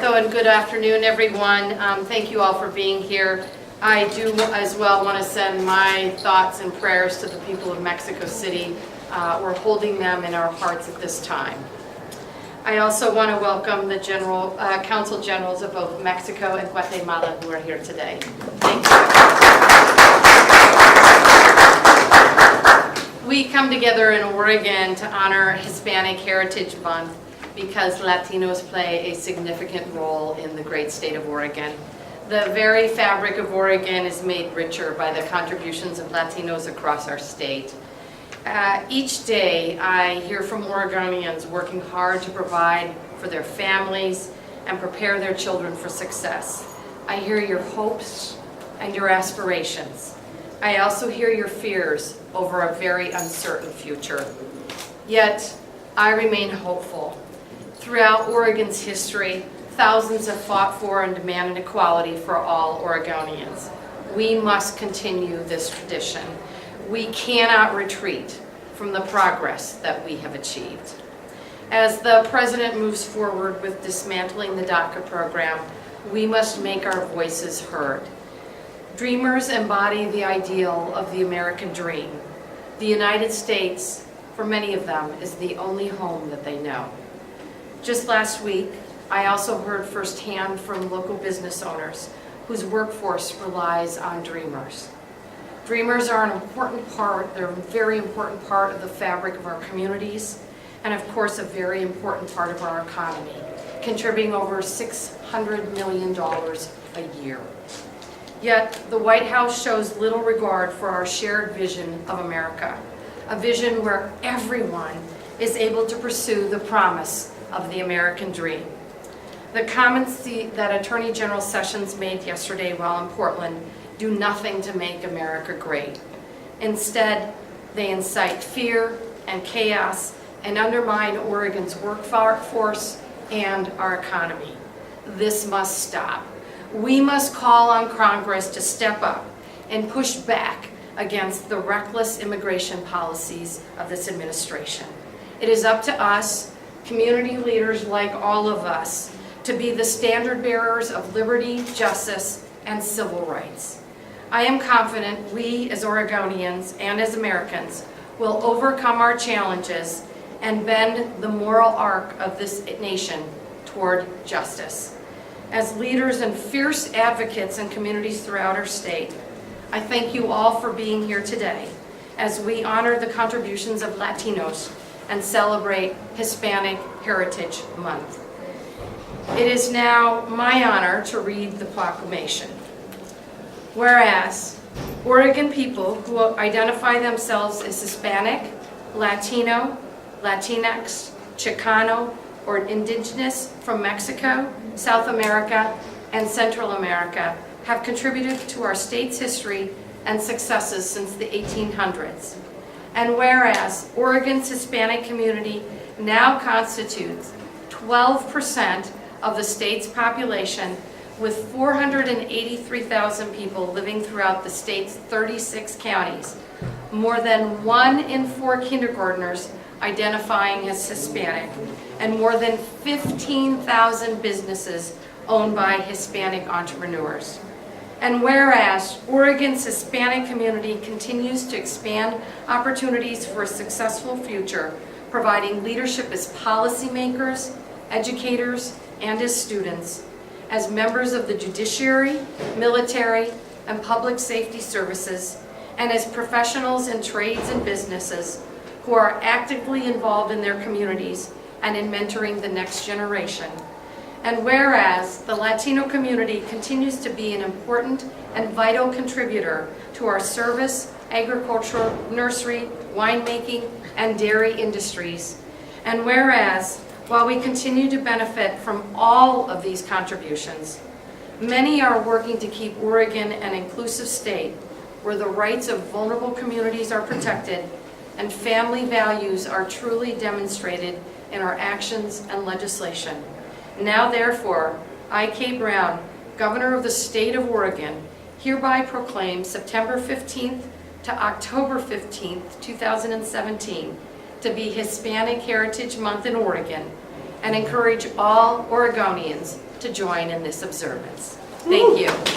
Mexico, and good afternoon, everyone. Thank you all for being here. I do as well want to send my thoughts and prayers to the people of Mexico City. We're holding them in our hearts at this time. I also want to welcome the Council Generals of both Mexico and Guatemala who are here today. Thank you. We come together in Oregon to honor Hispanic Heritage Month because Latinos play a significant role in the great state of Oregon. The very fabric of Oregon is made richer by the contributions of Latinos across our state. Each day I hear from Oregonians working hard to provide for their families and prepare their children for success. I hear your hopes and your aspirations. I also hear your fears over a very uncertain future. Yet I remain hopeful. Throughout Oregon's history, thousands have fought for and demanded equality for all Oregonians. We must continue this tradition. We cannot retreat from the progress that we have achieved. As the President moves forward with dismantling the DACA program, we must make our voices heard. Dreamers embody the ideal of the American dream. The United States, for many of them, is the only home that they know. Just last week, I also heard firsthand from local business owners whose workforce relies on dreamers. Dreamers are an important part, they're a very important part of the fabric of our communities, and of course a very important part of our economy, contributing over $600 million a year. Yet the White House shows little regard for our shared vision of America, a vision where everyone is able to pursue the promise of the American dream. The comments that Attorney General Sessions made yesterday while in Portland do nothing to make America great. Instead, they incite fear and chaos and undermine Oregon's workforce and our economy. This must stop. We must call on Congress to step up and push back against the reckless immigration policies of this administration. It is up to us, community leaders like all of us, to be the standard bearers of liberty, justice, and civil rights. I am confident we as Oregonians and as Americans will overcome our challenges and bend the moral arc of this nation toward justice. As leaders and fierce advocates in communities throughout our state, I thank you all for being here today as we honor the contributions of Latinos and celebrate Hispanic Heritage Month. It is now my honor to read the proclamation. Whereas Oregon people who identify themselves as Hispanic, Latino, Latinx, Chicano, or indigenous from Mexico, South America, and Central America have contributed to our state's history and successes since the 1800s. And whereas Oregon's Hispanic community now constitutes 12% of the state's population, with 483,000 people living throughout the state's 36 counties, more than 1 in 4 kindergartners identifying as Hispanic, and more than 15,000 businesses owned by Hispanic entrepreneurs. And whereas Oregon's Hispanic community continues to expand opportunities for a successful future, providing leadership as policymakers, educators, and as students, as members of the judiciary, military, and public safety services, and as professionals in trades and businesses who are actively involved in their communities and in mentoring the next generation. And whereas the Latino community continues to be an important and vital contributor to our service, agriculture, nursery, winemaking, and dairy industries. And whereas, while we continue to benefit from all of these contributions, many are working to keep Oregon an inclusive state where the rights of vulnerable communities are protected and family values are truly demonstrated in our actions and legislation. Now therefore, I, Kay Brown, Governor of the State of Oregon, hereby proclaim September 15th to October 15th, 2017 to be Hispanic Heritage Month in Oregon, and encourage all Oregonians to join in this observance. Thank you.